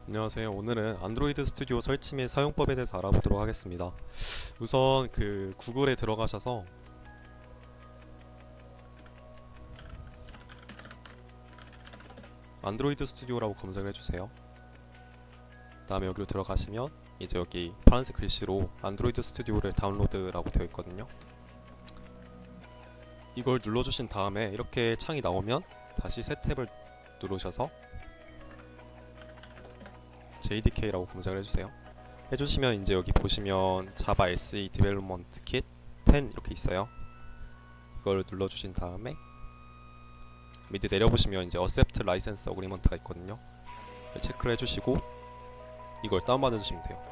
안녕하세요. 오늘은 안드로이드 스튜디오 설치 및 사용법에 대해서 알아보도록 하겠습니다. 우선 구글에 들어가셔서 안드로이드 스튜디오라고 검색을 해주세요. 다음에 여기로 들어가시면 이제 여기 파란색 글씨로 안드로이드 스튜디오를 다운로드라고 되어 있거든요. 이걸 눌러주신 다음에 이렇게 창이 나오면 다시 새 탭을 누르셔서 JDK라고 검색을 해주세요. 해주시면 이제 여기 보시면 Java SE Development Kit 10 이렇게 있어요. 이걸 눌러주신 다음에 밑에 내려보시면 이제 Accept License Agreement가 있거든요. 체크를 해주시고 이걸 다운받아 주시면 돼요.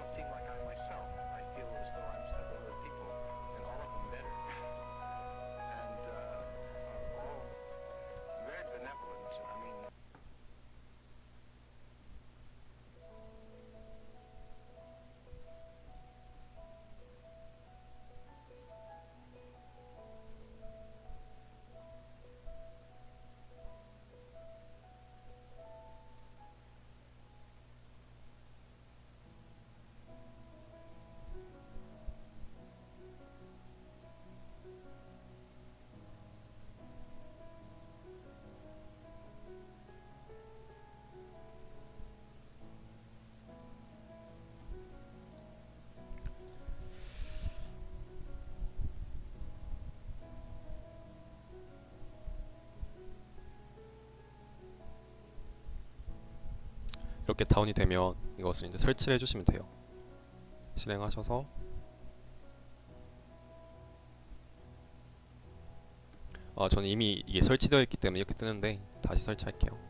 이렇게 다운이 되면 이것을 이제 설치를 해주시면 돼요. 실행하셔서 저는 이미 이게 설치되어 있기 때문에 이렇게 뜨는데 다시 설치할게요.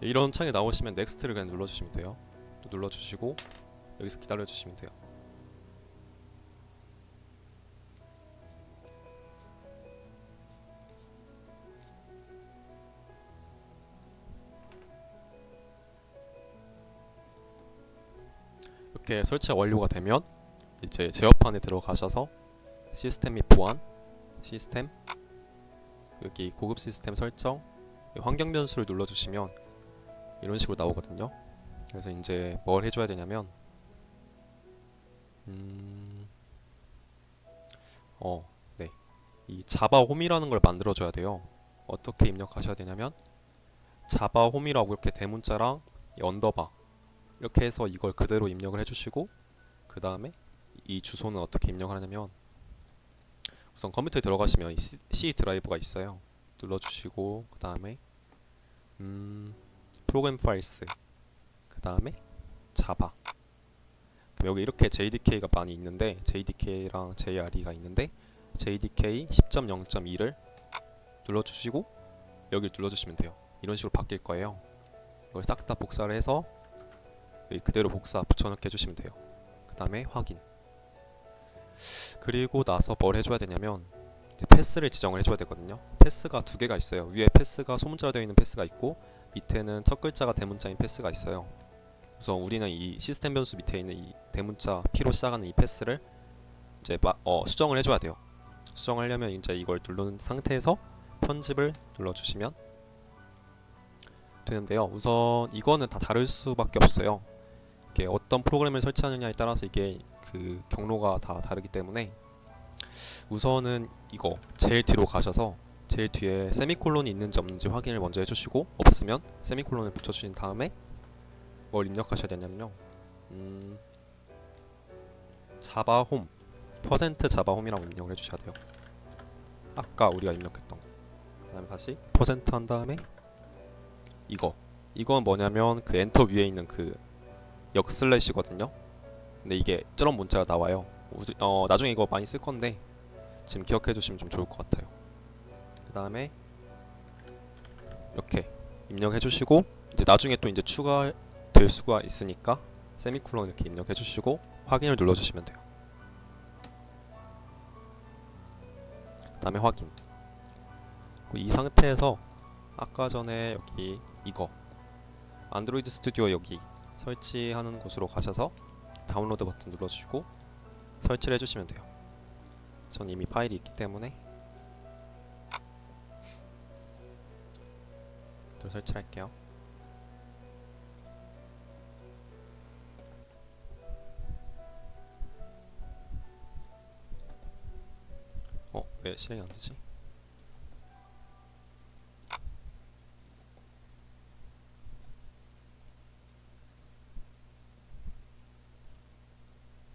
이런 창이 나오시면 넥스트를 그냥 눌러주시면 돼요. 또 눌러주시고 여기서 기다려주시면 돼요. 이렇게 설치가 완료가 되면 이제 제어판에 들어가셔서 시스템 및 보안, 시스템, 여기 고급 시스템 설정, 환경 변수를 눌러주시면 이런 식으로 나오거든요. 그래서 이제 뭘 해줘야 되냐면 네, 이 자바 홈이라는 걸 만들어줘야 돼요. 어떻게 입력하셔야 되냐면 자바 홈이라고 이렇게 대문자랑 언더바 이렇게 해서 이걸 그대로 입력을 해주시고 그 다음에 이 주소는 어떻게 입력하냐면 우선 컴퓨터에 들어가시면 이 C 드라이브가 있어요. 눌러주시고 그 다음에 프로그램 파일스 그 다음에 자바 여기 이렇게 JDK가 많이 있는데 JDK랑 JRE가 있는데 JDK 10.0.2를 눌러주시고 여기를 눌러주시면 돼요. 이런 식으로 바뀔 거예요. 이걸 싹 다 복사를 해서 여기 그대로 복사 붙여넣기 해주시면 돼요. 그 다음에 확인. 그리고 나서 뭘 해줘야 되냐면 이제 패스를 지정을 해줘야 되거든요. 패스가 두 개가 있어요. 위에 패스가 소문자로 되어 있는 패스가 있고 밑에는 첫 글자가 대문자인 패스가 있어요. 우선 우리는 이 시스템 변수 밑에 있는 이 대문자 P로 시작하는 이 패스를 이제 수정을 해줘야 돼요. 수정하려면 이제 이걸 누른 상태에서 편집을 눌러주시면 되는데요. 우선 이거는 다 다를 수밖에 없어요. 이게 어떤 프로그램을 설치하느냐에 따라서 이게 그 경로가 다 다르기 때문에 우선은 이거 제일 뒤로 가셔서 제일 뒤에 세미콜론이 있는지 없는지 확인을 먼저 해주시고 없으면 세미콜론을 붙여주신 다음에 뭘 입력하셔야 되냐면요. 자바 홈 퍼센트 자바 홈이라고 입력을 해주셔야 돼요. 아까 우리가 입력했던 거. 그 다음에 다시 퍼센트 한 다음에 이건 뭐냐면 그 엔터 위에 있는 그 역슬래시거든요. 근데 이게 저런 문자가 나와요. 나중에 이거 많이 쓸 건데 지금 기억해 주시면 좀 좋을 것 같아요. 그 다음에 이렇게 입력해 주시고 이제 나중에 또 이제 추가될 수가 있으니까 세미콜론 이렇게 입력해 주시고 확인을 눌러 주시면 돼요. 그 다음에 확인. 이 상태에서 아까 전에 여기 이거 안드로이드 스튜디오 여기 설치하는 곳으로 가셔서 다운로드 버튼 눌러주시고 설치를 해주시면 돼요. 전 이미 파일이 있기 때문에 또 설치를 할게요. 왜 실행이 안 되지?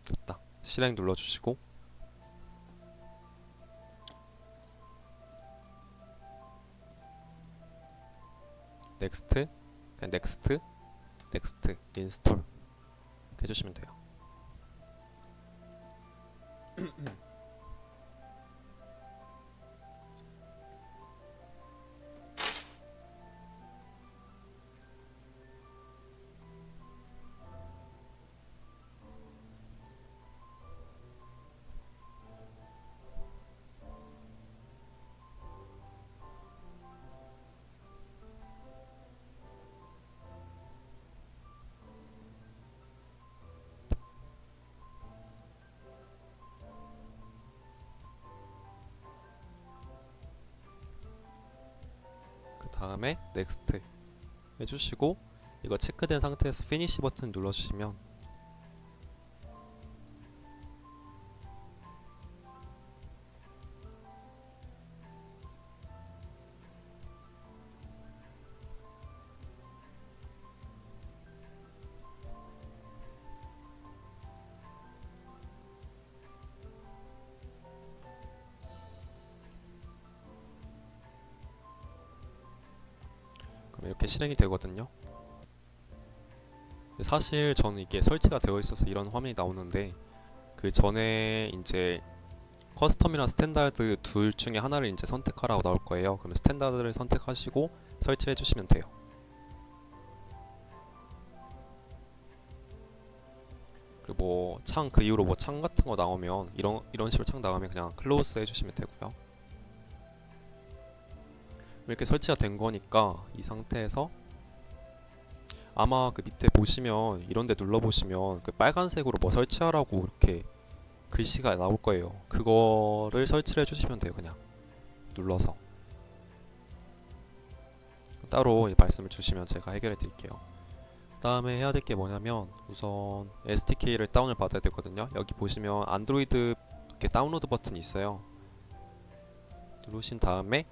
됐다. 실행 눌러주시고 넥스트, 그냥 넥스트, 넥스트, 인스톨 이렇게 해주시면 돼요. 그 다음에 넥스트 해주시고 이거 체크된 상태에서 피니시 버튼 눌러주시면 그럼 이렇게 실행이 되거든요. 사실 저는 이게 설치가 되어 있어서 이런 화면이 나오는데 그 전에 이제 커스텀이랑 스탠다드 둘 중에 하나를 이제 선택하라고 나올 거예요. 그러면 스탠다드를 선택하시고 설치해 주시면 돼요. 그리고 뭐 창 그 이후로 뭐 창 같은 거 나오면 이런 식으로 창 나오면 그냥 클로즈 해주시면 되고요. 이렇게 설치가 된 거니까 이 상태에서 아마 그 밑에 보시면 이런데 눌러보시면 그 빨간색으로 뭐 설치하라고 이렇게 글씨가 나올 거예요. 그거를 설치를 해주시면 돼요. 그냥 눌러서 따로 말씀을 주시면 제가 해결해 드릴게요. 그 다음에 해야 될 게 뭐냐면 우선 SDK를 다운을 받아야 되거든요. 여기 보시면 안드로이드 이렇게 다운로드 버튼이 있어요. 누르신 다음에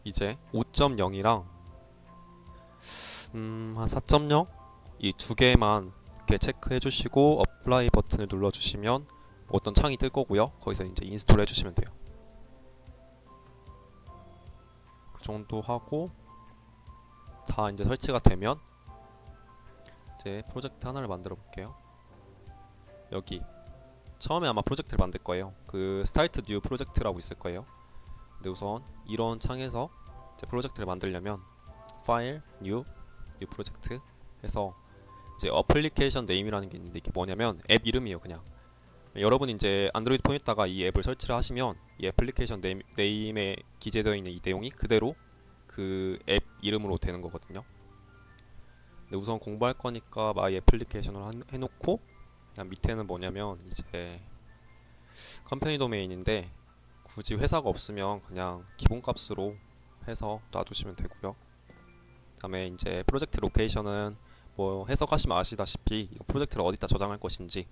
이제 5.0이랑 한 4.0 이 두 개만 이렇게 체크해 주시고 어플라이 버튼을 눌러 주시면 어떤 창이 뜰 거고요. 거기서 이제 인스톨 해 주시면 돼요. 그 정도 하고 다 이제 설치가 되면 이제 프로젝트 하나를 만들어 볼게요. 여기 처음에 아마 프로젝트를 만들 거예요. 그 스타트 뉴 프로젝트라고 있을 거예요. 근데 우선 이런 창에서 이제 프로젝트를 만들려면 파일 뉴 프로젝트 해서 이제 어플리케이션 네임이라는 게 있는데 이게 뭐냐면 앱 이름이에요. 그냥 여러분 이제 안드로이드 폰에다가 이 앱을 설치를 하시면 이 애플리케이션 네임에 기재되어 있는 이 내용이 그대로 그 앱 이름으로 되는 거거든요. 근데 우선 공부할 거니까 마이 애플리케이션을 해놓고 그냥 밑에는 뭐냐면 이제 컴퍼니 도메인인데 굳이 회사가 없으면 그냥 기본값으로 해서 놔두시면 되고요. 다음에 이제 프로젝트 로케이션은 뭐 해석하시면 아시다시피 이거 프로젝트를 어디다 저장할 것인지에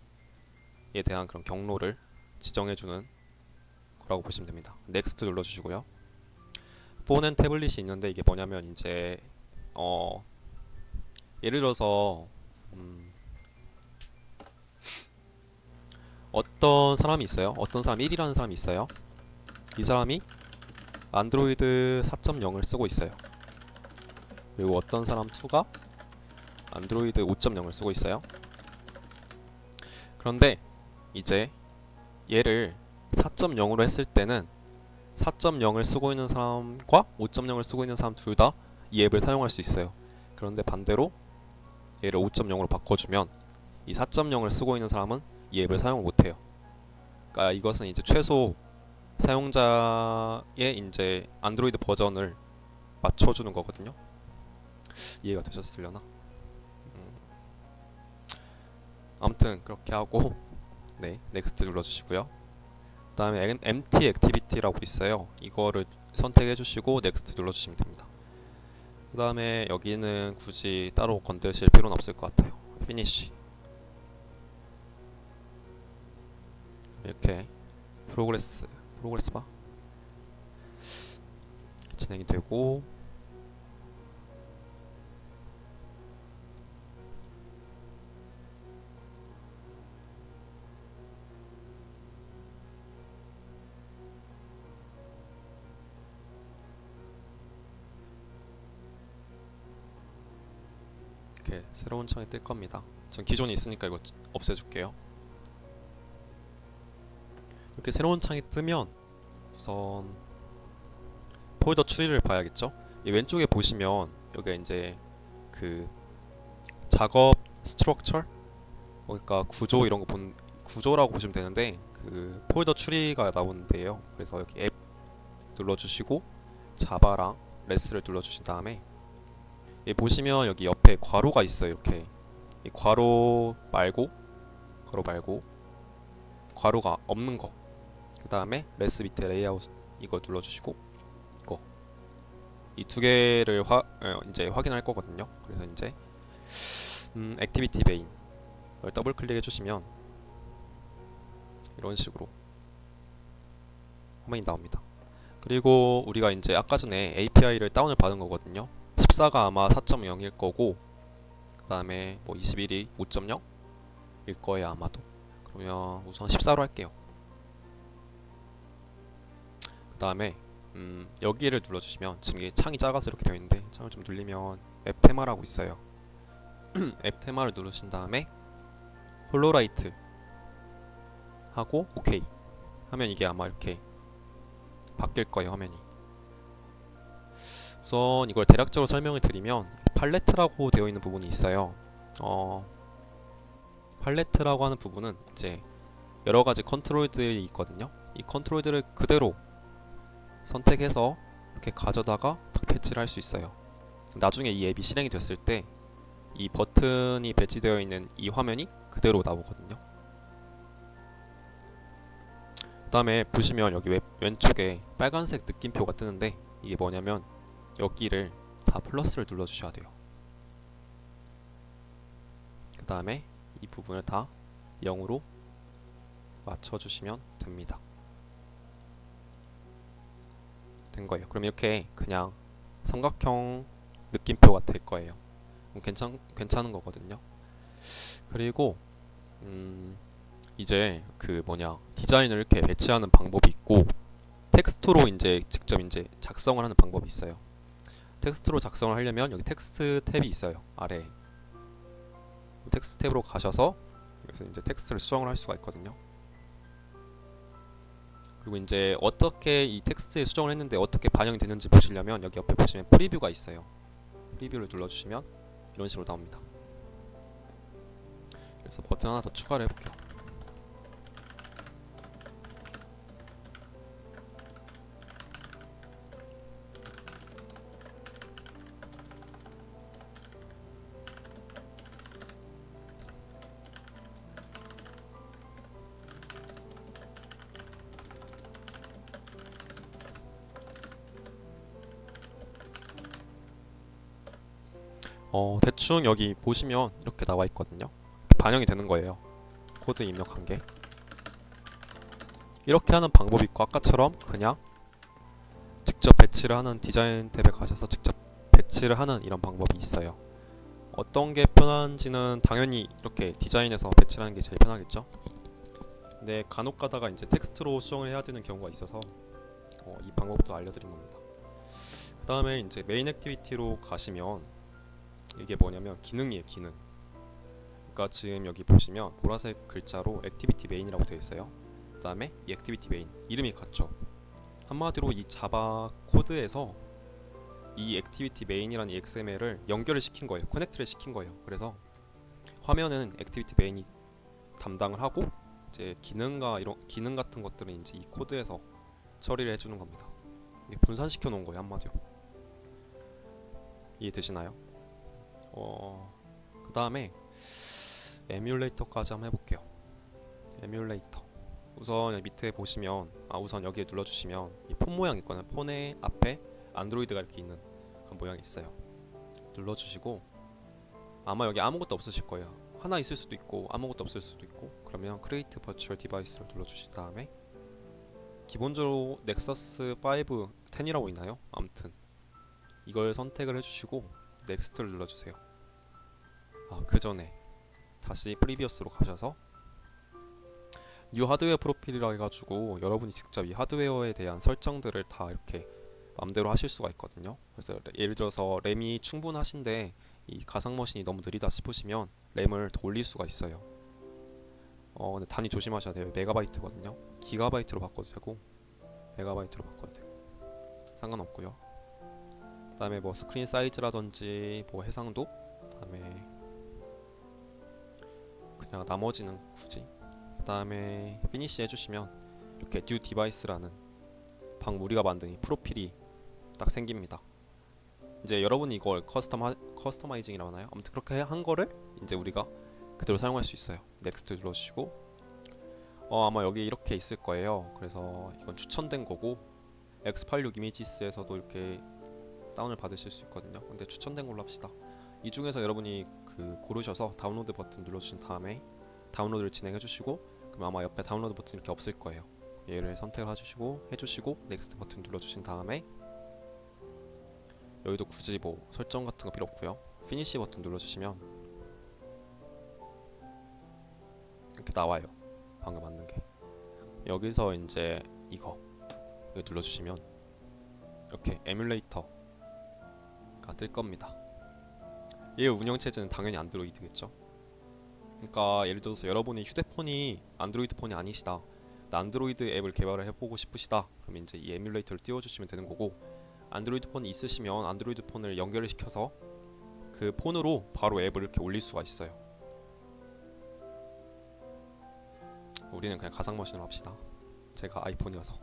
대한 그런 경로를 지정해주는 거라고 보시면 됩니다. 넥스트 눌러주시고요. 폰앤 태블릿이 있는데 이게 뭐냐면 이제 예를 들어서 어떤 사람이 있어요. 어떤 사람 1이라는 사람이 있어요. 이 사람이 안드로이드 4.0을 쓰고 있어요. 그리고 어떤 사람 2가 안드로이드 5.0을 쓰고 있어요. 그런데 이제 얘를 4.0으로 했을 때는 4.0을 쓰고 있는 사람과 5.0을 쓰고 있는 사람 둘 다 이 앱을 사용할 수 있어요. 그런데 반대로 얘를 5.0으로 바꿔주면 이 4.0을 쓰고 있는 사람은 이 앱을 사용을 못해요. 그러니까 이것은 이제 최소 사용자의 이제 안드로이드 버전을 맞춰주는 거거든요. 이해가 되셨으려나? 아무튼 그렇게 하고 네, 넥스트 눌러주시고요. 그 다음에 MT 액티비티라고 있어요. 이거를 선택해 주시고 넥스트 눌러주시면 됩니다. 그 다음에 여기는 굳이 따로 건드실 필요는 없을 것 같아요. 피니쉬. 이렇게 프로그레스 바 진행이 되고, 이렇게 새로운 창이 뜰 겁니다. 전 기존에 있으니까 이거 없애줄게요. 이렇게 새로운 창이 뜨면 우선 폴더 추리를 봐야겠죠. 이 왼쪽에 보시면 여기 이제 그 작업 스트럭처, 그러니까 구조 이런 거 구조라고 보시면 되는데 그 폴더 추리가 나오는데요. 그래서 여기 앱 눌러주시고 자바랑 레스를 눌러주신 다음에 여기 보시면 여기 옆에 괄호가 있어요. 이렇게 이 괄호 말고 괄호가 없는 거, 그 다음에 레스 밑에 레이아웃 이거 눌러주시고 이거 이 두 개를 이제 확인할 거거든요. 그래서 이제 액티비티 메인 을 더블 클릭해 주시면 이런 식으로 화면이 나옵니다. 그리고 우리가 이제 아까 전에 API를 다운을 받은 거거든요. 14가 아마 4.0일 거고, 그 다음에 뭐 21이 5.0일 거예요 아마도. 그러면 우선 14로 할게요. 그 다음에 여기를 눌러주시면 지금 이게 창이 작아서 이렇게 되어 있는데 창을 좀 눌리면 앱 테마라고 있어요. 앱 테마를 누르신 다음에 홀로라이트 하고 OK 하면 이게 아마 이렇게 바뀔 거예요 화면이. 우선 이걸 대략적으로 설명을 드리면 팔레트라고 되어 있는 부분이 있어요. 팔레트라고 하는 부분은 이제 여러 가지 컨트롤들이 있거든요. 이 컨트롤들을 그대로 선택해서 이렇게 가져다가 배치를 할 수 있어요. 나중에 이 앱이 실행이 됐을 때 이 버튼이 배치되어 있는 이 화면이 그대로 나오거든요. 그 다음에 보시면 여기 왼쪽에 빨간색 느낌표가 뜨는데 이게 뭐냐면 여기를 다 플러스를 눌러주셔야 돼요. 그 다음에 이 부분을 다 0으로 맞춰주시면 됩니다. 된 거예요. 그럼 이렇게 그냥 삼각형 느낌표가 될 거예요. 괜찮은 거거든요. 그리고 이제 그 디자인을 이렇게 배치하는 방법이 있고 텍스트로 이제 직접 이제 작성을 하는 방법이 있어요. 텍스트로 작성을 하려면 여기 텍스트 탭이 있어요. 아래에 텍스트 탭으로 가셔서 여기서 이제 텍스트를 수정을 할 수가 있거든요. 그리고 이제 어떻게 이 텍스트에 수정을 했는데 어떻게 반영이 되는지 보시려면 여기 옆에 보시면 프리뷰가 있어요. 프리뷰를 눌러주시면 이런 식으로 나옵니다. 그래서 버튼 하나 더 추가를 해볼게요. 대충 여기 보시면 이렇게 나와 있거든요. 반영이 되는 거예요. 코드 입력한 게. 이렇게 하는 방법이 있고 아까처럼 그냥 직접 배치를 하는 디자인 탭에 가셔서 직접 배치를 하는 이런 방법이 있어요. 어떤 게 편한지는 당연히 이렇게 디자인에서 배치를 하는 게 제일 편하겠죠. 근데 간혹 가다가 이제 텍스트로 수정을 해야 되는 경우가 있어서 이 방법도 알려드린 겁니다. 그 다음에 이제 메인 액티비티로 가시면 이게 뭐냐면 기능이에요. 기능. 그러니까 지금 여기 보시면 보라색 글자로 액티비티 메인이라고 되어 있어요. 그 다음에 이 액티비티 메인 이름이 같죠. 한마디로 이 자바 코드에서 이 액티비티 메인이라는 이 XML을 연결을 시킨 거예요. 커넥트를 시킨 거예요. 그래서 화면은 액티비티 메인이 담당을 하고 이제 기능과 이런 기능 같은 것들은 이제 이 코드에서 처리를 해주는 겁니다. 이게 분산시켜 놓은 거예요, 한마디로. 이해되시나요? 그 다음에 에뮬레이터까지 한번 해볼게요. 에뮬레이터. 우선 밑에 보시면, 우선 여기에 눌러주시면 이 폰 모양 있거든요. 폰의 앞에 안드로이드가 이렇게 있는 그런 모양이 있어요. 눌러주시고, 아마 여기 아무것도 없으실 거예요. 하나 있을 수도 있고 아무것도 없을 수도 있고. 그러면 크리에이트 버추얼 디바이스를 눌러주신 다음에, 기본적으로 넥서스 5 10이라고 있나요? 아무튼 이걸 선택을 해주시고 넥스트를 눌러주세요. 그 전에 다시 프리비어스로 가셔서 뉴 하드웨어 프로필이라 해가지고 여러분이 직접 이 하드웨어에 대한 설정들을 다 이렇게 맘대로 하실 수가 있거든요. 그래서 예를 들어서 램이 충분하신데 이 가상 머신이 너무 느리다 싶으시면 램을 더 올릴 수가 있어요. 근데 단위 조심하셔야 돼요. 메가바이트거든요. 기가바이트로 바꿔도 되고 메가바이트로 바꿔도 되고 상관없고요. 그 다음에 뭐 스크린 사이즈라든지 뭐 해상도, 그 다음에 그냥 나머지는 굳이, 그 다음에 피니시 해주시면 이렇게 뉴 디바이스라는 방금 우리가 만든 이 프로필이 딱 생깁니다. 이제 여러분이 이걸 커스터마이징이라고 하나요? 아무튼 그렇게 한 거를 이제 우리가 그대로 사용할 수 있어요. 넥스트 눌러주시고, 아마 여기 이렇게 있을 거예요. 그래서 이건 추천된 거고, X86 이미지스에서도 이렇게 다운을 받으실 수 있거든요. 근데 추천된 걸로 합시다. 이 중에서 여러분이 고르셔서 다운로드 버튼 눌러주신 다음에 다운로드를 진행해 주시고, 그럼 아마 옆에 다운로드 버튼 이렇게 없을 거예요. 얘를 선택을 해주시고 넥스트 버튼 눌러주신 다음에, 여기도 굳이 뭐 설정 같은 거 필요 없고요. 피니시 버튼 눌러주시면 이렇게 나와요. 방금 만든 게. 여기서 이제 이거 눌러주시면 이렇게 에뮬레이터가 뜰 겁니다. 얘의 운영체제는 당연히 안드로이드겠죠. 그러니까 예를 들어서 여러분이 휴대폰이 안드로이드 폰이 아니시다, 안드로이드 앱을 개발을 해보고 싶으시다, 그럼 이제 이 에뮬레이터를 띄워주시면 되는 거고, 안드로이드 폰이 있으시면 안드로이드 폰을 연결을 시켜서 그 폰으로 바로 앱을 이렇게 올릴 수가 있어요. 우리는 그냥 가상 머신으로 합시다. 제가 아이폰이어서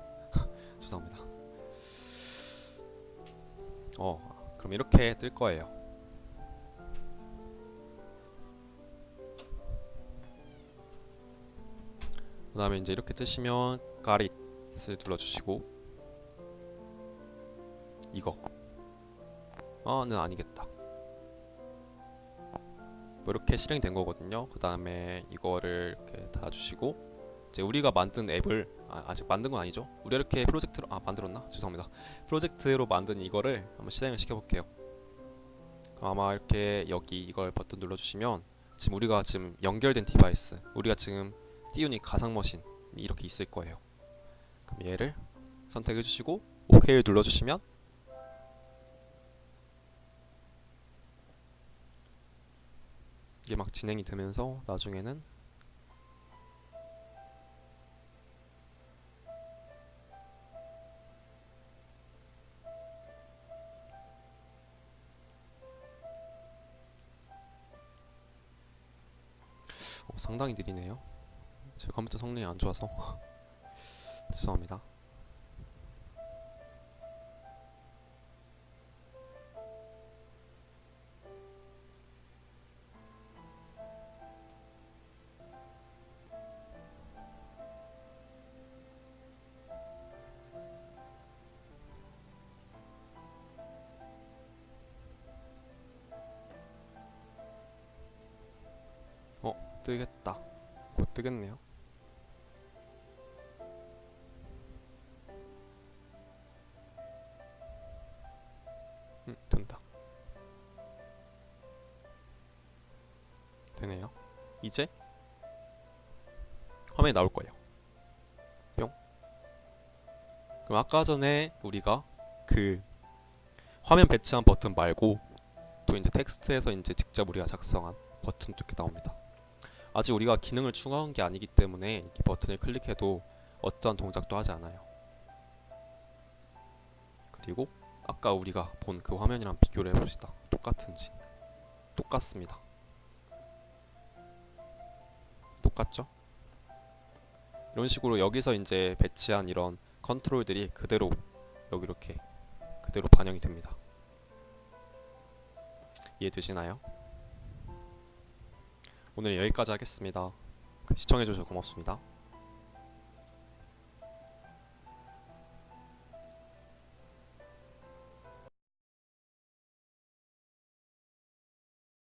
죄송합니다. 그럼 이렇게 뜰 거예요. 그 다음에 이제 이렇게 뜨시면 Got it을 눌러주시고, 이거 는 아니겠다. 뭐 이렇게 실행이 된 거거든요. 그 다음에 이거를 이렇게 닫아주시고, 이제 우리가 만든 앱을 아직 만든 건 아니죠. 우리가 이렇게 프로젝트로 만들었나? 죄송합니다. 프로젝트로 만든 이거를 한번 실행을 시켜볼게요. 그럼 아마 이렇게 여기 이걸 버튼 눌러주시면 지금 우리가 지금 연결된 디바이스, 우리가 지금 띄운 이 가상 머신이 이렇게 있을 거예요. 그럼 얘를 선택해주시고 OK를 눌러주시면 이게 막 진행이 되면서 나중에는 상당히 느리네요. 제 컴퓨터 성능이 안 좋아서 죄송합니다. 뜨겠다. 곧 뜨겠네요. 된다. 되네요. 이제 화면이 나올 거예요. 뿅. 그럼 아까 전에 우리가 그 화면 배치한 버튼 말고 또 이제 텍스트에서 이제 직접 우리가 작성한 버튼도 이렇게 나옵니다. 아직 우리가 기능을 추가한 게 아니기 때문에 이 버튼을 클릭해도 어떠한 동작도 하지 않아요. 그리고 아까 우리가 본 그 화면이랑 비교를 해봅시다. 똑같은지. 똑같습니다. 똑같죠? 이런 식으로 여기서 이제 배치한 이런 컨트롤들이 그대로 여기 이렇게 그대로 반영이 됩니다. 이해되시나요? 오늘 여기까지 하겠습니다. 시청해주셔서 고맙습니다.